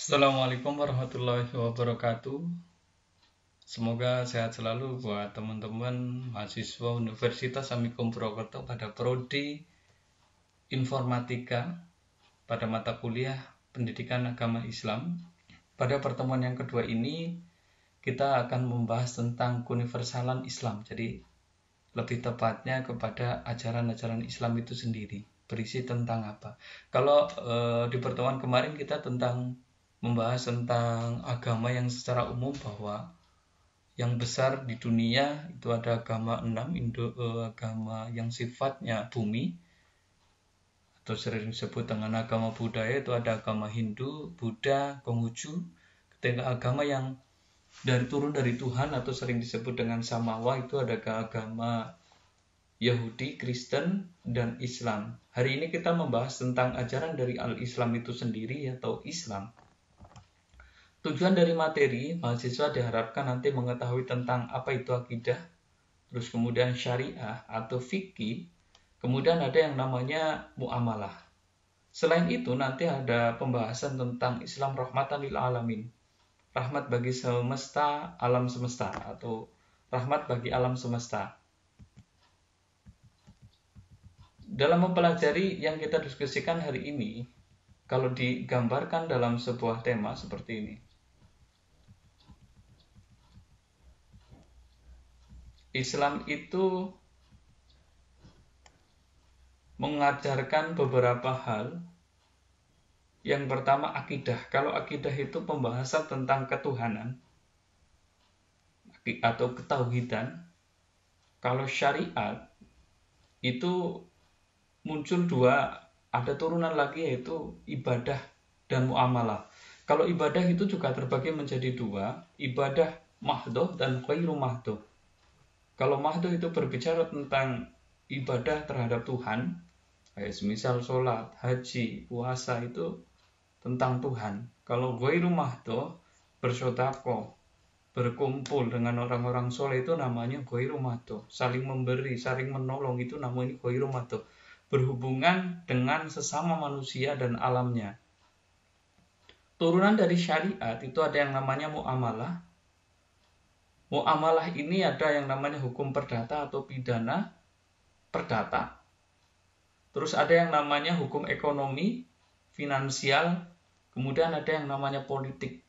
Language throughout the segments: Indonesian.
Assalamualaikum warahmatullahi wabarakatuh. Semoga sehat selalu buat teman-teman mahasiswa Universitas Amikom Purwokerto pada prodi Informatika pada mata kuliah Pendidikan Agama Islam. Pada pertemuan yang kedua ini kita akan membahas tentang keuniversalan Islam. Jadi lebih tepatnya kepada ajaran-ajaran Islam itu sendiri. Berisi tentang apa? Kalau di pertemuan kemarin kita membahas tentang agama yang secara umum, bahwa yang besar di dunia itu ada agama 6, agama yang sifatnya bumi atau sering disebut dengan agama budaya, itu ada agama Hindu, Buddha, Konghucu. Ketika agama yang turun dari Tuhan atau sering disebut dengan Samawa, itu ada agama Yahudi, Kristen, dan Islam. Hari ini kita membahas tentang ajaran dari Al-Islam itu sendiri atau Islam. Tujuan dari materi, mahasiswa diharapkan nanti mengetahui tentang apa itu akidah, terus kemudian syariah atau fikih, kemudian ada yang namanya muamalah. Selain itu nanti ada pembahasan tentang Islam rahmatan lil alamin, rahmat bagi semesta, alam semesta, atau rahmat bagi alam semesta. Dalam mempelajari yang kita diskusikan hari ini, kalau digambarkan dalam sebuah tema seperti ini, Islam itu mengajarkan beberapa hal. Yang pertama akidah. Kalau akidah itu pembahasan tentang ketuhanan atau ketauhidan. Kalau syariat itu muncul dua, ada turunan lagi yaitu ibadah dan muamalah. Kalau ibadah itu juga terbagi menjadi dua, ibadah mahdoh dan ghairu mahdoh. Kalau mahdoh itu berbicara tentang ibadah terhadap Tuhan, kayak semisal sholat, haji, puasa, itu tentang Tuhan. Kalau ghairu mahdoh, bersedekah, berkumpul dengan orang-orang soleh, itu namanya ghairu mahdoh. Saling memberi, saling menolong, itu namanya ghairu mahdoh. Berhubungan dengan sesama manusia dan alamnya. Turunan dari syariat itu ada yang namanya muamalah. Muamalah ini ada yang namanya hukum perdata atau pidana perdata. Terus ada yang namanya hukum ekonomi, finansial, kemudian ada yang namanya politik.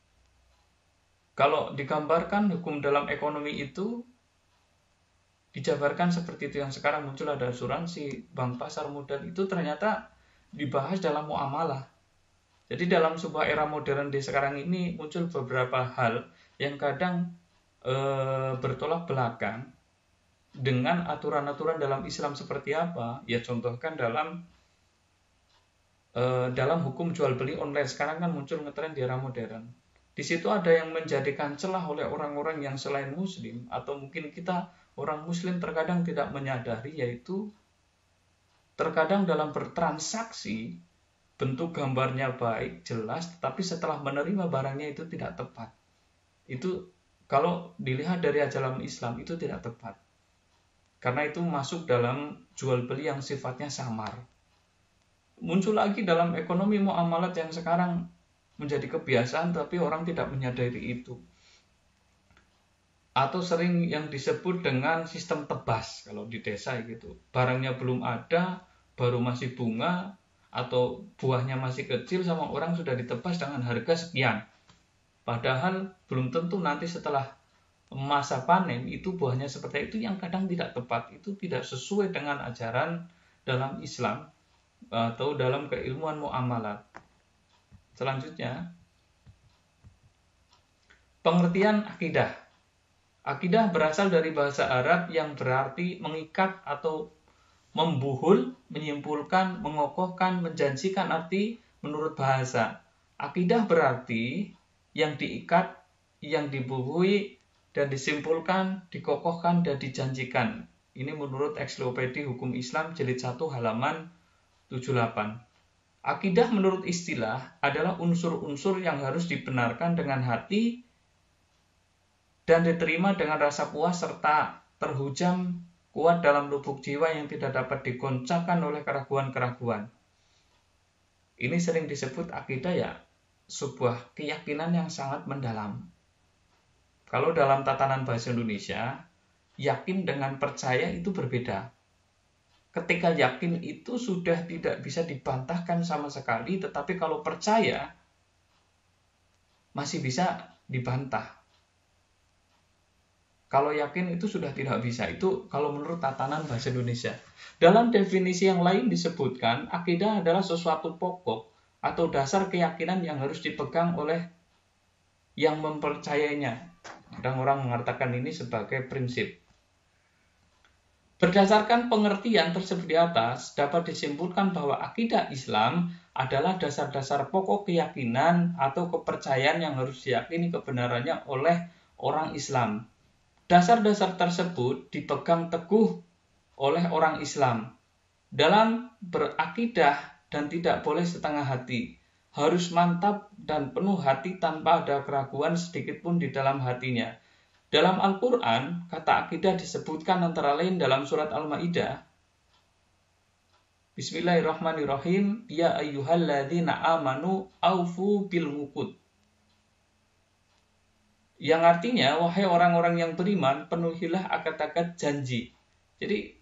Kalau digambarkan hukum dalam ekonomi itu dijabarkan seperti itu, yang sekarang muncul ada asuransi, bank pasar modal, itu ternyata dibahas dalam muamalah. Jadi dalam sebuah era modern di sekarang ini muncul beberapa hal yang kadang bertolak belakang dengan aturan-aturan dalam Islam seperti apa. Ya contohkan dalam hukum jual beli online. Sekarang kan muncul ngetren di era modern. Di situ ada yang menjadikan celah oleh orang-orang yang selain muslim, atau mungkin kita orang muslim terkadang tidak menyadari, yaitu terkadang dalam bertransaksi bentuk gambarnya baik, jelas, tetapi setelah menerima barangnya itu tidak tepat. Itu kalau dilihat dari ajaran Islam itu tidak tepat. Karena itu masuk dalam jual beli yang sifatnya samar. Muncul lagi dalam ekonomi muamalat yang sekarang menjadi kebiasaan, tapi orang tidak menyadari itu. Atau sering yang disebut dengan sistem tebas kalau di desa gitu. Barangnya belum ada, baru masih bunga, atau buahnya masih kecil, sama orang sudah ditebas dengan harga sekian. Padahal belum tentu nanti setelah masa panen itu buahnya seperti itu, yang kadang tidak tepat. Itu tidak sesuai dengan ajaran dalam Islam atau dalam keilmuan muamalat. Selanjutnya, pengertian akidah. Akidah berasal dari bahasa Arab yang berarti mengikat atau membuhul, menyimpulkan, mengokohkan, menjanjikan arti menurut bahasa. Akidah berarti yang diikat, yang dibuhui, dan disimpulkan, dikokohkan, dan dijanjikan. Ini menurut Ensiklopedia Hukum Islam jilid 1 halaman 78. Akidah menurut istilah adalah unsur-unsur yang harus dibenarkan dengan hati dan diterima dengan rasa puas serta terhujam kuat dalam lubuk jiwa yang tidak dapat digoncangkan oleh keraguan-keraguan. Ini sering disebut akidah, ya sebuah keyakinan yang sangat mendalam. Kalau dalam tatanan bahasa Indonesia, yakin dengan percaya itu berbeda. Ketika yakin itu sudah tidak bisa dibantahkan sama sekali, tetapi kalau percaya masih bisa dibantah. Kalau yakin itu sudah tidak bisa. Itu kalau menurut tatanan bahasa Indonesia. Dalam definisi yang lain disebutkan, akidah adalah sesuatu pokok atau dasar keyakinan yang harus dipegang oleh yang mempercayainya. Kadang orang mengatakan ini sebagai prinsip. Berdasarkan pengertian tersebut di atas, dapat disimpulkan bahwa akidah Islam adalah dasar-dasar pokok keyakinan atau kepercayaan yang harus diyakini kebenarannya oleh orang Islam. Dasar-dasar tersebut dipegang teguh oleh orang Islam dalam berakidah dan tidak boleh setengah hati. Harus mantap dan penuh hati tanpa ada keraguan sedikit pun di dalam hatinya. Dalam Al-Quran, kata akidah disebutkan antara lain dalam surat Al-Ma'idah. Bismillahirrahmanirrahim. Ya ayyuhalladzina amanu aufu bil uqud. Yang artinya, wahai orang-orang yang beriman, penuhilah akad-akad janji. Jadi,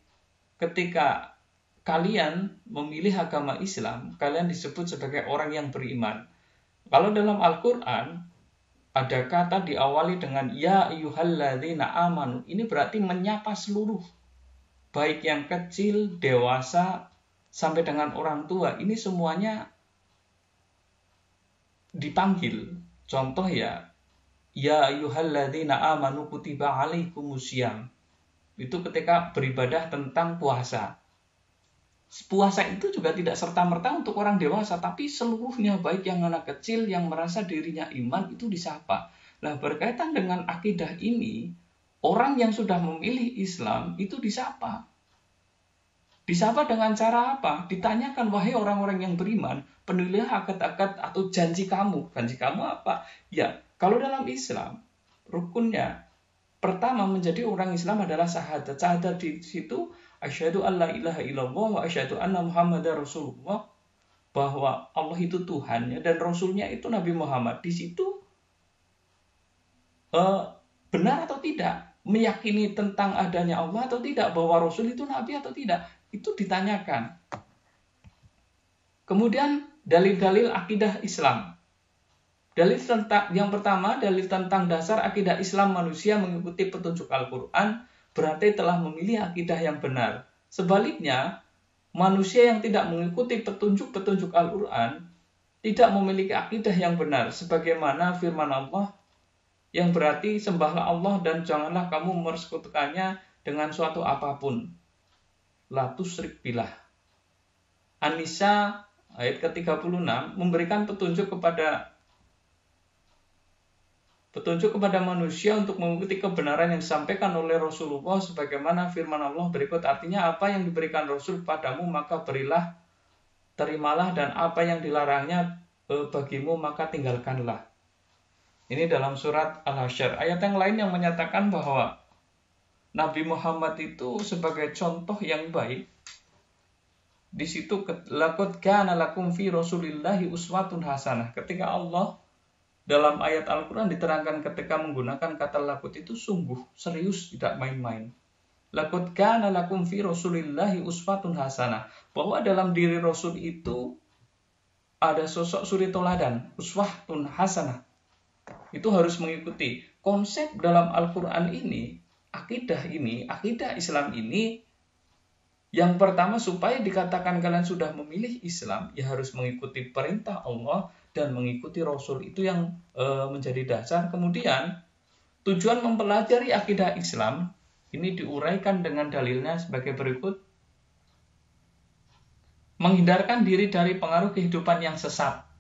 ketika kalian memilih agama Islam, kalian disebut sebagai orang yang beriman. Kalau dalam Al-Quran, ada kata diawali dengan ya ayyuhalladzina amanu. Ini berarti menyapa seluruh, baik yang kecil, dewasa, sampai dengan orang tua. Ini semuanya dipanggil. Contoh ya ayyuhalladzina amanu kutiba alaikumusiyam. Itu ketika beribadah tentang puasa. Puasa itu juga tidak serta-merta untuk orang dewasa, tapi seluruhnya, baik yang anak kecil yang merasa dirinya iman itu disapa. Nah, berkaitan dengan akidah ini, orang yang sudah memilih Islam itu disapa. Disapa dengan cara apa? Ditanyakan, wahai orang-orang yang beriman, penuhilah akad-akad atau janji kamu. Janji kamu apa? Ya, kalau dalam Islam, rukunnya pertama menjadi orang Islam adalah syahadat. Syahadat di situ asyhadu an la ilaha illallah wa asyhadu anna muhammadar rasulullah, bahwa Allah itu Tuhannya dan Rasulnya itu Nabi Muhammad. Di situ benar atau tidak, meyakini tentang adanya Allah atau tidak, bahwa Rasul itu Nabi atau tidak, itu ditanyakan. Kemudian dalil-dalil akidah Islam. Dalil tentang yang pertama, dalil tentang dasar akidah Islam manusia mengikuti petunjuk Al-Quran berarti telah memilih akidah yang benar. Sebaliknya, manusia yang tidak mengikuti petunjuk-petunjuk Al-Quran tidak memiliki akidah yang benar, sebagaimana firman Allah yang berarti sembahlah Allah dan janganlah kamu mempersekutukannya dengan suatu apapun. La tusyrik billah. An-Nisa ayat ke-36 memberikan petunjuk kepada manusia untuk mengikuti kebenaran yang disampaikan oleh Rasulullah sebagaimana firman Allah berikut. Artinya, apa yang diberikan Rasul padamu maka berilah, terimalah, dan apa yang dilarangnya bagimu maka tinggalkanlah. Ini dalam surat Al-Hasyr. Ayat yang lain yang menyatakan bahwa Nabi Muhammad itu sebagai contoh yang baik. Di situ laqad kana lakum fi Rasulillahi uswatun hasanah. Ketika Allah dalam ayat Al-Quran diterangkan ketika menggunakan kata laqad itu sungguh serius, tidak main-main. Laqad kana lakum fi Rasulillahi uswatun hasanah. Bahwa dalam diri Rasul itu ada sosok suri teladan, uswatun hasanah. Itu harus mengikuti. Konsep dalam Al-Quran ini, akidah Islam ini, yang pertama supaya dikatakan kalian sudah memilih Islam, ya harus mengikuti perintah Allah dan mengikuti Rasul, itu yang menjadi dasar. Kemudian tujuan mempelajari akidah Islam ini diuraikan dengan dalilnya sebagai berikut. Menghindarkan diri dari pengaruh kehidupan yang sesat.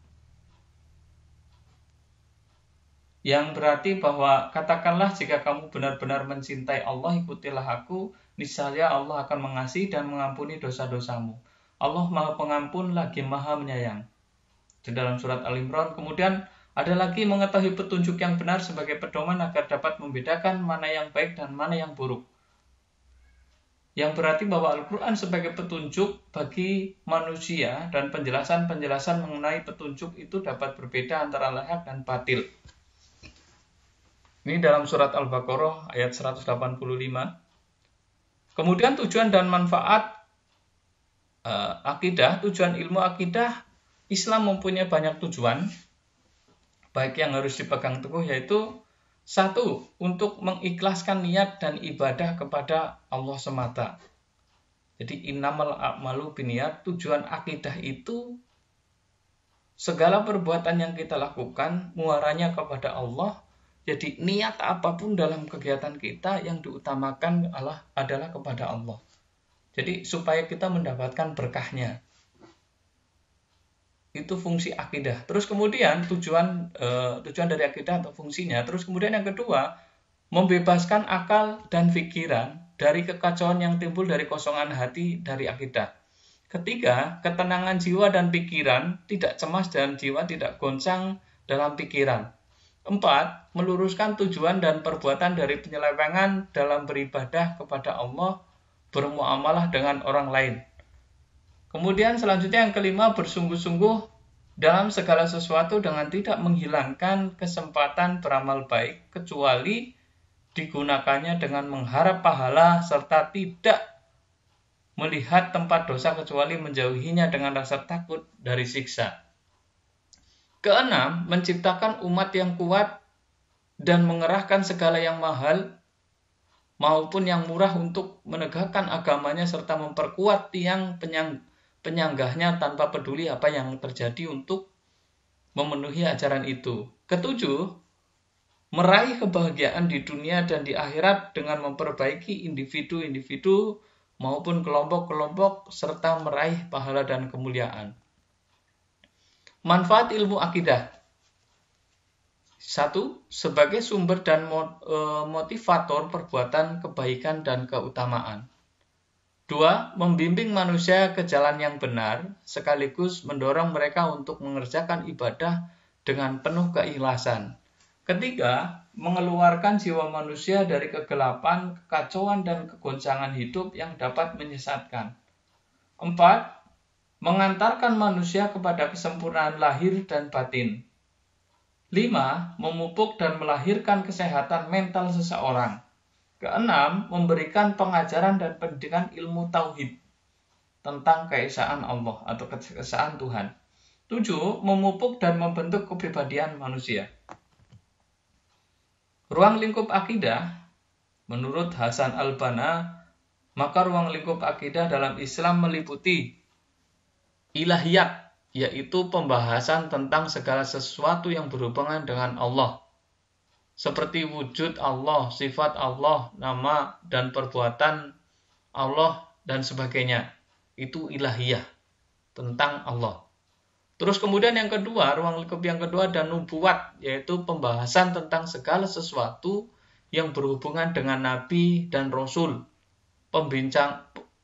Yang berarti bahwa katakanlah jika kamu benar-benar mencintai Allah, ikutilah aku, niscaya Allah akan mengasihi dan mengampuni dosa-dosamu. Allah Maha Pengampun lagi Maha Menyayang. Di dalam surat Al-Imran. Kemudian ada lagi mengetahui petunjuk yang benar sebagai pedoman agar dapat membedakan mana yang baik dan mana yang buruk. yang berarti bahwa Al-Quran sebagai petunjuk bagi manusia dan penjelasan-penjelasan mengenai petunjuk itu dapat berbeda antara lahir dan batil. Ini dalam surat Al-Baqarah ayat 185. Kemudian tujuan dan manfaat akidah, tujuan ilmu akidah, Islam mempunyai banyak tujuan, baik yang harus dipegang teguh, yaitu satu, untuk mengikhlaskan niat dan ibadah kepada Allah semata. Jadi innamal a'malu binniyat, tujuan akidah itu segala perbuatan yang kita lakukan muaranya kepada Allah. Jadi niat apapun dalam kegiatan kita yang diutamakan adalah kepada Allah. Jadi supaya kita mendapatkan berkahnya. Itu fungsi akidah. Terus kemudian tujuan dari akidah atau fungsinya. Terus kemudian yang kedua, membebaskan akal dan pikiran dari kekacauan yang timbul dari kosongan hati dari akidah. Ketiga, ketenangan jiwa dan pikiran, tidak cemas dan jiwa tidak goncang dalam pikiran. Empat, meluruskan tujuan dan perbuatan dari penyelewengan dalam beribadah kepada Allah, bermuamalah dengan orang lain. Kemudian selanjutnya yang kelima, bersungguh-sungguh dalam segala sesuatu dengan tidak menghilangkan kesempatan beramal baik, kecuali digunakannya dengan mengharap pahala serta tidak melihat tempat dosa kecuali menjauhinya dengan rasa takut dari siksa. Keenam, menciptakan umat yang kuat dan mengerahkan segala yang mahal maupun yang murah untuk menegakkan agamanya serta memperkuat tiang penyanggahnya tanpa peduli apa yang terjadi untuk memenuhi ajaran itu. Ketujuh, meraih kebahagiaan di dunia dan di akhirat dengan memperbaiki individu-individu maupun kelompok-kelompok serta meraih pahala dan kemuliaan. Manfaat ilmu akidah. 1. Sebagai sumber dan motivator perbuatan kebaikan dan keutamaan. 2. Membimbing manusia ke jalan yang benar, sekaligus mendorong mereka untuk mengerjakan ibadah dengan penuh keikhlasan. 3. Mengeluarkan jiwa manusia dari kegelapan, kekacauan, dan kegoncangan hidup yang dapat menyesatkan. 4. Mengantarkan manusia kepada kesempurnaan lahir dan batin. 5. Memupuk dan melahirkan kesehatan mental seseorang. 6. Memberikan pengajaran dan pendidikan ilmu tauhid tentang keesaan Allah atau keesaan Tuhan. 7. Memupuk dan membentuk kepribadian manusia. Ruang lingkup akidah, menurut Hasan al-Banna, maka ruang lingkup akidah dalam Islam meliputi ilahiyat, yaitu pembahasan tentang segala sesuatu yang berhubungan dengan Allah, seperti wujud Allah, sifat Allah, nama dan perbuatan Allah, dan sebagainya. Itu ilahiyah, tentang Allah. Terus kemudian yang kedua, ruang lingkup yang kedua ada nubuat, yaitu pembahasan tentang segala sesuatu yang berhubungan dengan Nabi dan Rasul.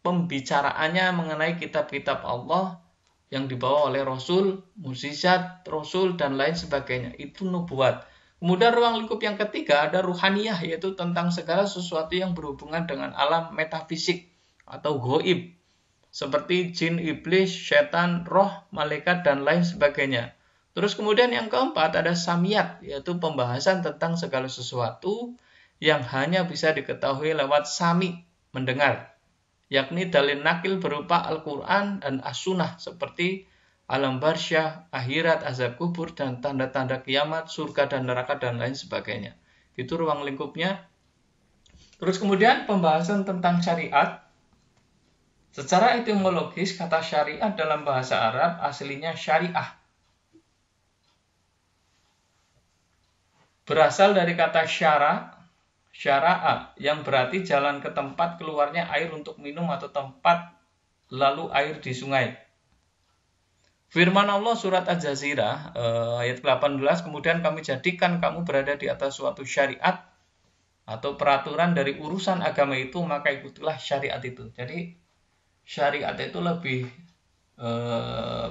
Pembicaraannya mengenai kitab-kitab Allah yang dibawa oleh Rasul, mukjizat Rasul, dan lain sebagainya. Itu nubuat. Kemudian ruang lingkup yang ketiga ada ruhaniyah, yaitu tentang segala sesuatu yang berhubungan dengan alam metafisik atau ghaib, seperti jin, iblis, setan, roh, malaikat, dan lain sebagainya. Terus kemudian yang keempat ada samiyat, yaitu pembahasan tentang segala sesuatu yang hanya bisa diketahui lewat sami, mendengar, yakni dalil nakil berupa Al-Quran dan As-Sunnah, seperti alam barsyah, akhirat, azab kubur, dan tanda-tanda kiamat, surga dan neraka, dan lain sebagainya. Itu ruang lingkupnya. Terus kemudian pembahasan tentang syariat. Secara etimologis, kata syariat dalam bahasa Arab aslinya syariah. Berasal dari kata syara'a, yang berarti jalan ke tempat keluarnya air untuk minum atau tempat lalu air di sungai. Firman Allah surat Az-Jazirah ayat 18, kemudian kami jadikan kamu berada di atas suatu syariat atau peraturan dari urusan agama itu, maka ikutilah syariat itu. Jadi syariat itu lebih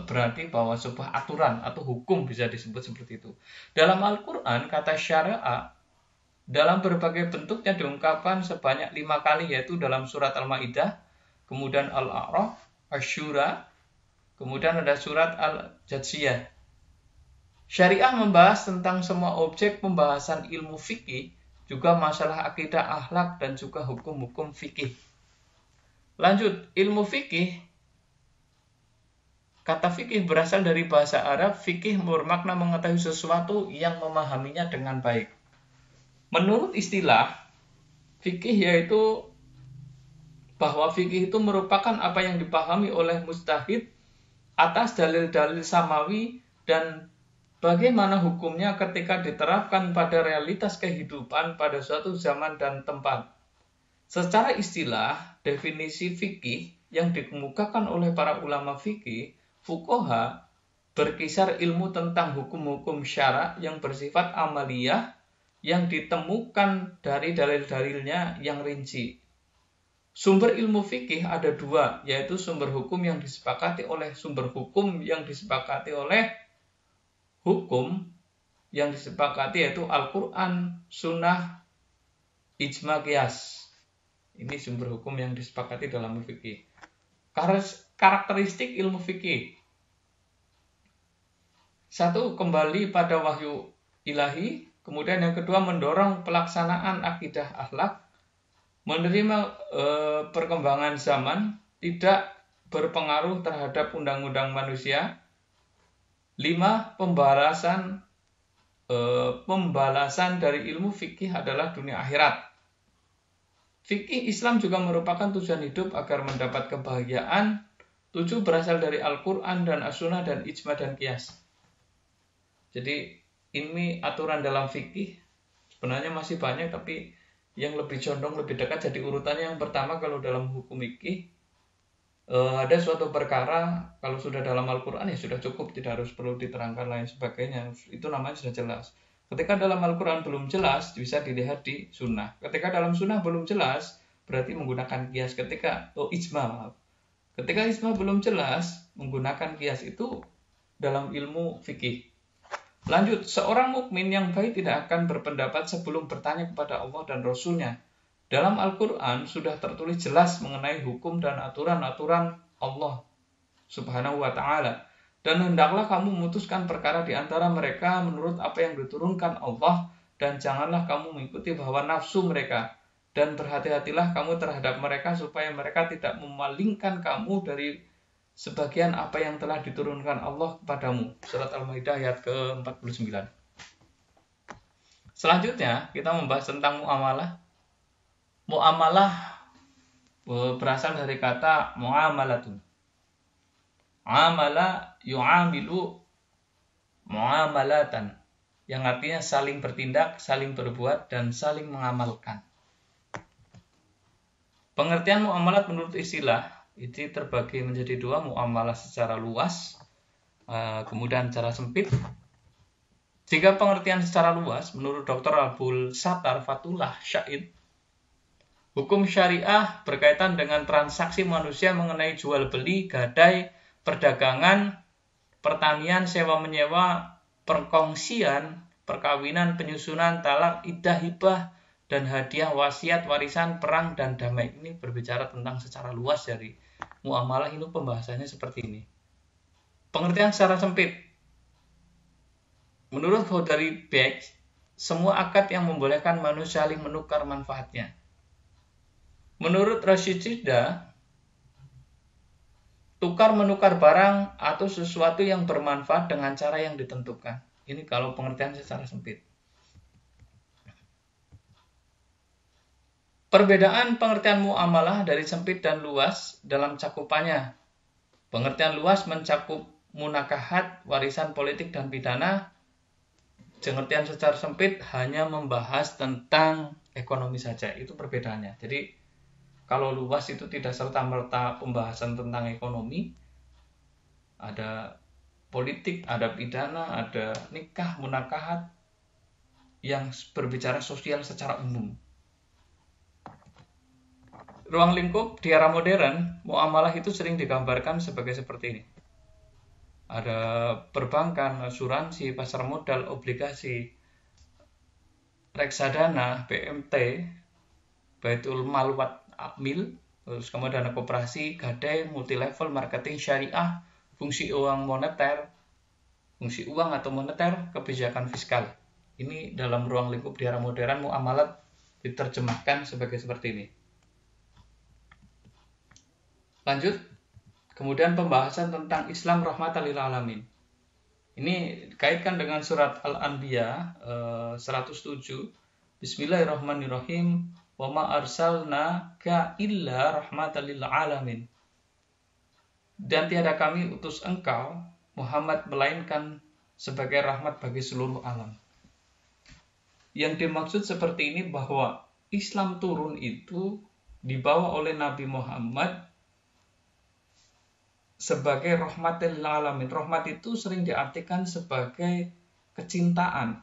berarti bahwa sebuah aturan atau hukum, bisa disebut seperti itu. Dalam Al-Quran kata syariat dalam berbagai bentuknya diungkapkan sebanyak 5 kali, yaitu dalam surat Al-Maidah, kemudian Al-A'raf, Asy-Syura, kemudian ada surat Al-Jathiyah. Syariah membahas tentang semua objek pembahasan ilmu fikih, juga masalah akidah, akhlak, dan juga hukum-hukum fikih. Lanjut, ilmu fikih. Kata fikih berasal dari bahasa Arab. Fikih bermakna mengetahui sesuatu yang memahaminya dengan baik. Menurut istilah, fikih yaitu bahwa fikih itu merupakan apa yang dipahami oleh mujtahid atas dalil-dalil samawi dan bagaimana hukumnya ketika diterapkan pada realitas kehidupan pada suatu zaman dan tempat. Secara istilah, definisi fikih yang dikemukakan oleh para ulama fikih, fuqaha, berkisar ilmu tentang hukum-hukum syara yang bersifat amaliyah yang ditemukan dari dalil-dalilnya yang rinci. Sumber ilmu fikih ada dua, yaitu sumber hukum yang disepakati oleh hukum yang disepakati yaitu Al-Quran, Sunnah, Ijma, Qiyas. Ini sumber hukum yang disepakati dalam fikih. Karakteristik ilmu fikih. 1. Kembali pada wahyu ilahi. Kemudian yang kedua, mendorong pelaksanaan akidah akhlak, menerima perkembangan zaman, tidak berpengaruh terhadap undang-undang manusia. 5. Pembalasan dari ilmu fikih adalah dunia akhirat. Fikih Islam juga merupakan tujuan hidup agar mendapat kebahagiaan. 7. Berasal dari Al-Quran dan As-Sunnah dan Ijma dan Qiyas. Jadi ini aturan dalam fikih. Sebenarnya masih banyak, tapi yang lebih condong, lebih dekat jadi urutannya yang pertama kalau dalam hukum fikih. Ada suatu perkara, kalau sudah dalam Al-Quran ya sudah cukup, tidak harus perlu diterangkan lain sebagainya. Itu namanya sudah jelas. Ketika dalam Al-Quran belum jelas, bisa dilihat di sunnah. Ketika dalam sunnah belum jelas, berarti menggunakan qiyas. Ijma. Ketika ijma belum jelas, menggunakan qiyas itu dalam ilmu fikih. Lanjut, seorang mukmin yang baik tidak akan berpendapat sebelum bertanya kepada Allah dan Rasul-Nya. Dalam Al-Quran sudah tertulis jelas mengenai hukum dan aturan-aturan Allah Subhanahu wa Ta'ala. Dan hendaklah kamu memutuskan perkara di antara mereka menurut apa yang diturunkan Allah, dan janganlah kamu mengikuti hawa nafsu mereka. Dan berhati-hatilah kamu terhadap mereka supaya mereka tidak memalingkan kamu dari sebagian apa yang telah diturunkan Allah kepadamu. Surat Al-Maidah ayat ke-49. Selanjutnya kita membahas tentang muamalah. Muamalah berasal dari kata muamalatun. Amala yu'amilu muamalatan, yang artinya saling bertindak, saling berbuat, dan saling mengamalkan. Pengertian muamalat menurut istilah itu terbagi menjadi dua, muamalah secara luas, kemudian secara sempit. Jika pengertian secara luas, menurut Dr. Abdul Sattar Fatullah Syahid, hukum syariah berkaitan dengan transaksi manusia mengenai jual beli, gadai, perdagangan, pertanian, sewa menyewa, perkongsian, perkawinan, penyusunan, talak, iddah, hibah, dan hadiah, wasiat, warisan, perang, dan damai. Ini berbicara tentang secara luas dari muamalah. Ini pembahasannya seperti ini. Pengertian secara sempit. Menurut Hodari Beck, semua akad yang membolehkan manusia saling menukar manfaatnya. Menurut Rashid Shida, tukar menukar barang atau sesuatu yang bermanfaat dengan cara yang ditentukan. Ini kalau pengertian secara sempit. Perbedaan pengertian muamalah dari sempit dan luas dalam cakupannya. Pengertian luas mencakup munakahat, warisan politik, dan pidana. Pengertian secara sempit hanya membahas tentang ekonomi saja. Itu perbedaannya. Jadi kalau luas itu tidak serta-merta pembahasan tentang ekonomi. Ada politik, ada pidana, ada nikah, munakahat yang berbicara sosial secara umum. Ruang lingkup di era modern, muamalah itu sering digambarkan seperti ini. Ada perbankan, asuransi, pasar modal, obligasi, reksadana, BMT, Baitul Mal Wat Akmil, terus kemudian dana koperasi, gadai, multilevel, marketing, syariah, fungsi uang moneter, fungsi uang atau moneter, kebijakan fiskal. Ini dalam ruang lingkup di era modern muamalat diterjemahkan sebagai seperti ini. Lanjut, kemudian pembahasan tentang Islam rahmatan lil alamin. Ini kaitkan dengan surat Al-Anbiya 107. Bismillahirrahmanirrahim. Wa ma arsalnaka illa rahmatan lil alamin. Dan tiada kami utus engkau Muhammad melainkan sebagai rahmat bagi seluruh alam. Yang dimaksud seperti ini bahwa Islam turun itu dibawa oleh Nabi Muhammad sebagai rahmatil alamin. Rahmat itu sering diartikan sebagai kecintaan,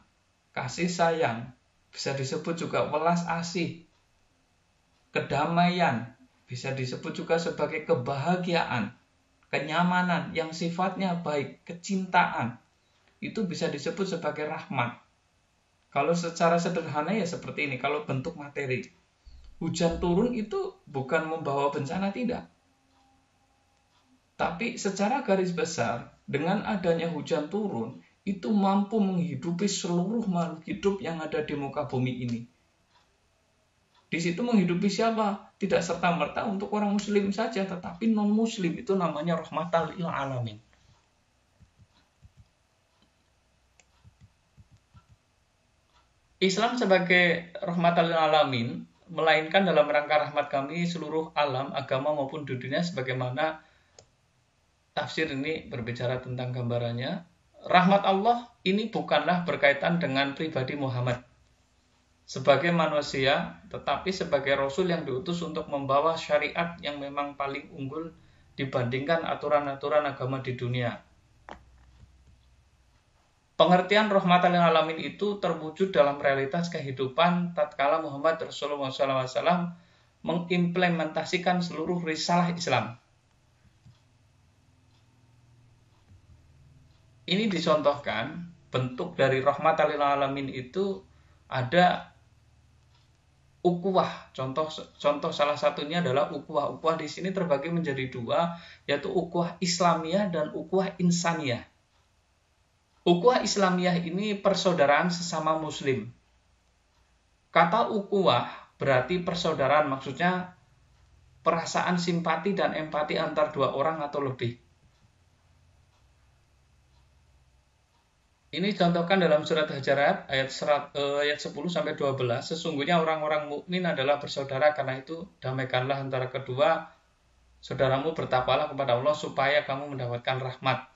kasih sayang, bisa disebut juga welas asih, kedamaian, bisa disebut juga sebagai kebahagiaan, kenyamanan yang sifatnya baik, kecintaan. Itu bisa disebut sebagai rahmat. Kalau secara sederhana ya seperti ini, kalau bentuk materi. Hujan turun itu bukan membawa bencana, tidak. Tapi secara garis besar, dengan adanya hujan turun, itu mampu menghidupi seluruh makhluk hidup yang ada di muka bumi ini. Di situ menghidupi siapa? Tidak serta-merta untuk orang muslim saja, tetapi non-muslim, itu namanya rahmatan lil alamin. Islam sebagai rahmatan lil alamin, melainkan dalam rangka rahmat kami seluruh alam, agama maupun dunia, sebagaimana tafsir ini berbicara tentang gambarannya. Rahmat Allah ini bukanlah berkaitan dengan pribadi Muhammad sebagai manusia, tetapi sebagai Rasul yang diutus untuk membawa syariat yang memang paling unggul dibandingkan aturan-aturan agama di dunia. Pengertian rahmatan lil alamin itu terwujud dalam realitas kehidupan tatkala Muhammad Rasulullah SAW mengimplementasikan seluruh risalah Islam. Ini dicontohkan, bentuk dari rahmatan lil alamin itu ada ukhuwah. Contoh salah satunya adalah ukhuwah. Ukhuwah di sini terbagi menjadi dua, yaitu ukhuwah Islamiyah dan ukhuwah Insaniyah. Ukhuwah Islamiyah ini persaudaraan sesama muslim. Kata ukhuwah berarti persaudaraan, maksudnya perasaan simpati dan empati antar dua orang atau lebih. Ini contohkan dalam surat Hujurat ayat 10-12. Sesungguhnya orang-orang mukmin adalah bersaudara, karena itu damaikanlah antara kedua saudaramu, bertakwalah kepada Allah supaya kamu mendapatkan rahmat.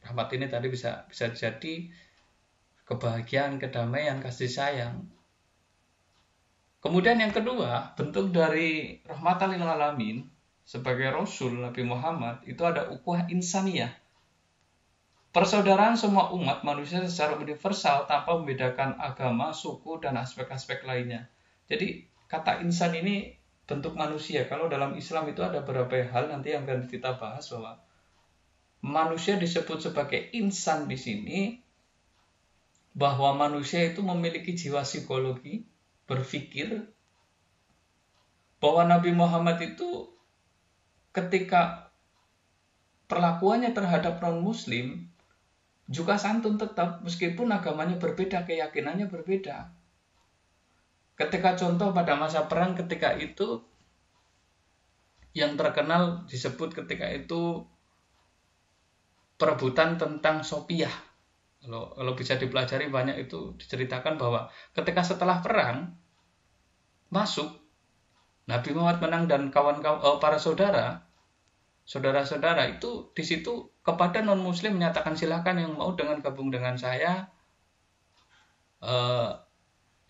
Rahmat ini tadi bisa jadi kebahagiaan, kedamaian, kasih sayang. Kemudian yang kedua, bentuk dari rahmatan lil alamin sebagai Rasul Nabi Muhammad itu ada ukhuwah insaniyah. Persaudaraan semua umat manusia secara universal tanpa membedakan agama, suku, dan aspek-aspek lainnya. Jadi kata insan ini bentuk manusia. Kalau dalam Islam itu ada beberapa hal nanti yang akan kita bahas, bahwa manusia disebut sebagai insan di sini, bahwa manusia itu memiliki jiwa psikologi, berpikir, bahwa Nabi Muhammad itu ketika perlakuannya terhadap non-muslim juga santun tetap, meskipun agamanya berbeda, keyakinannya berbeda. Ketika contoh pada masa perang ketika itu, yang terkenal disebut ketika itu perebutan tentang Sophia. Kalau bisa dipelajari banyak, itu diceritakan bahwa ketika setelah perang masuk, Nabi Muhammad menang dan kawan-kawan para saudara-saudara itu di situ kepada non-muslim menyatakan silakan yang mau dengan gabung dengan saya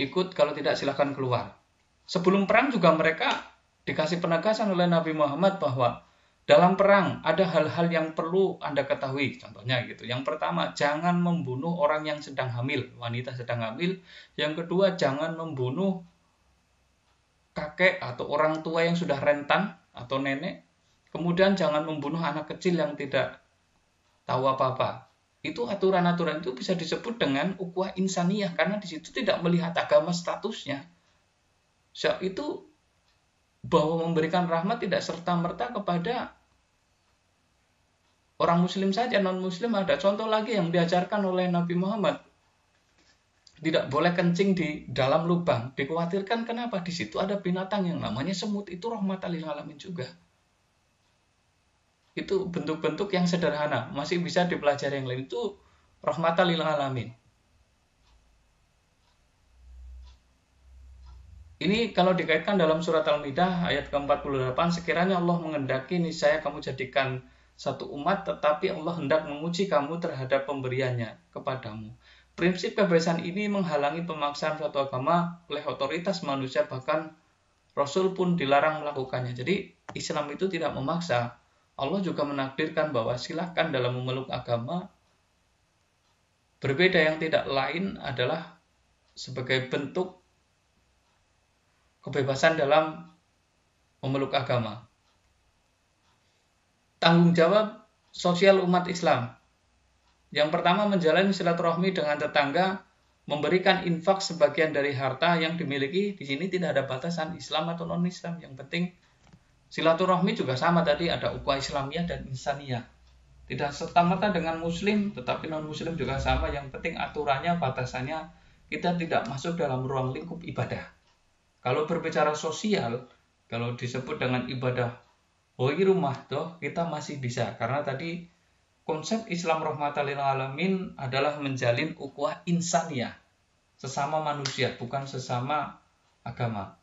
ikut, kalau tidak silakan keluar. Sebelum perang juga mereka dikasih penegasan oleh Nabi Muhammad bahwa dalam perang ada hal-hal yang perlu Anda ketahui. Contohnya gitu. Yang pertama, jangan membunuh orang yang sedang hamil, wanita sedang hamil. Yang kedua, jangan membunuh kakek atau orang tua yang sudah rentan atau nenek. Kemudian jangan membunuh anak kecil yang tidak tahu apa-apa. Itu aturan-aturan itu bisa disebut dengan ukhuwah insaniyah karena di situ tidak melihat agama statusnya. So, itu bahwa memberikan rahmat tidak serta-merta kepada orang muslim saja, non-muslim ada contoh lagi yang diajarkan oleh Nabi Muhammad. Tidak boleh kencing di dalam lubang. Dikhawatirkan kenapa? Di situ ada binatang yang namanya semut. Itu rahmatan lil alamin juga. Itu bentuk-bentuk yang sederhana. Masih bisa dipelajari yang lain. Itu rahmatan lil alamin. Ini kalau dikaitkan dalam surat Al-Maidah ayat ke-48, sekiranya Allah menghendaki niscaya kamu jadikan satu umat, tetapi Allah hendak menguji kamu terhadap pemberiannya kepadamu. Prinsip kebebasan ini menghalangi pemaksaan suatu agama oleh otoritas manusia, bahkan Rasul pun dilarang melakukannya. Jadi Islam itu tidak memaksa. Allah juga menakdirkan bahwa silakan dalam memeluk agama. Berbeda yang tidak lain adalah sebagai bentuk kebebasan dalam memeluk agama. Tanggung jawab sosial umat Islam. Yang pertama, menjalani silaturahmi dengan tetangga, memberikan infak sebagian dari harta yang dimiliki. Di sini tidak ada batasan Islam atau non-Islam. Yang penting silaturahmi juga sama tadi, ada ukhuwah Islamiyah dan insaniyah. Tidak serta-merta dengan muslim, tetapi non-muslim juga sama. Yang penting aturannya, batasannya, kita tidak masuk dalam ruang lingkup ibadah. Kalau berbicara sosial, kalau disebut dengan ibadah rumah toh, kita masih bisa. Karena tadi konsep Islam rahmatan lil alamin adalah menjalin ukhuwah insaniyah, sesama manusia, bukan sesama agama.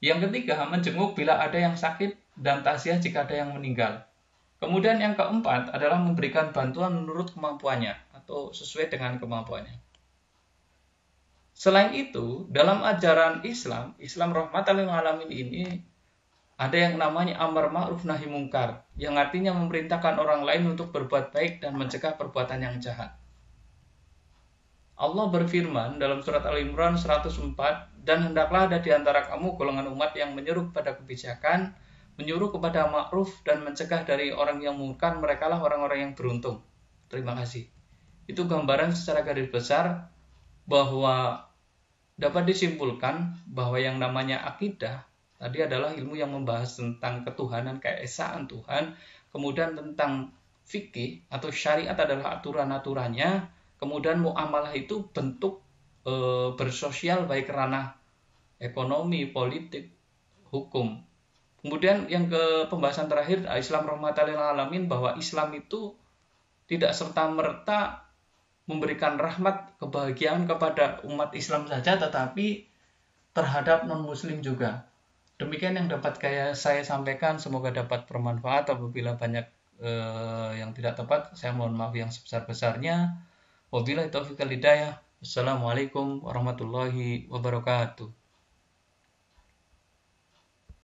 Yang ketiga, menjenguk bila ada yang sakit dan takziah jika ada yang meninggal. Kemudian yang keempat adalah memberikan bantuan menurut kemampuannya atau sesuai dengan kemampuannya. Selain itu, dalam ajaran Islam rahmatan lil alamin ini ada yang namanya amar ma'ruf nahi mungkar, yang artinya memerintahkan orang lain untuk berbuat baik dan mencegah perbuatan yang jahat. Allah berfirman dalam surat Al-Imran 104, dan hendaklah ada di antara kamu golongan umat yang menyuruh pada kebijakan, menyuruh kepada ma'ruf dan mencegah dari orang yang mungkar, merekalah orang-orang yang beruntung. Terima kasih. Itu gambaran secara garis besar bahwa dapat disimpulkan bahwa yang namanya akidah tadi adalah ilmu yang membahas tentang ketuhanan, keesaan Tuhan, kemudian tentang fikih atau syariat adalah aturan-aturannya, kemudian muamalah itu bentuk bersosial baik ranah ekonomi, politik, hukum. Kemudian yang ke pembahasan terakhir, Islam rahmatan lil alamin, bahwa Islam itu tidak serta-merta memberikan rahmat, kebahagiaan kepada umat Islam saja, tetapi terhadap non-muslim juga. Demikian yang dapat saya sampaikan, semoga dapat bermanfaat. Apabila banyak yang tidak tepat, saya mohon maaf yang sebesar-besarnya. Wabillahi taufiq wal hidayah. Wassalamualaikum warahmatullahi wabarakatuh.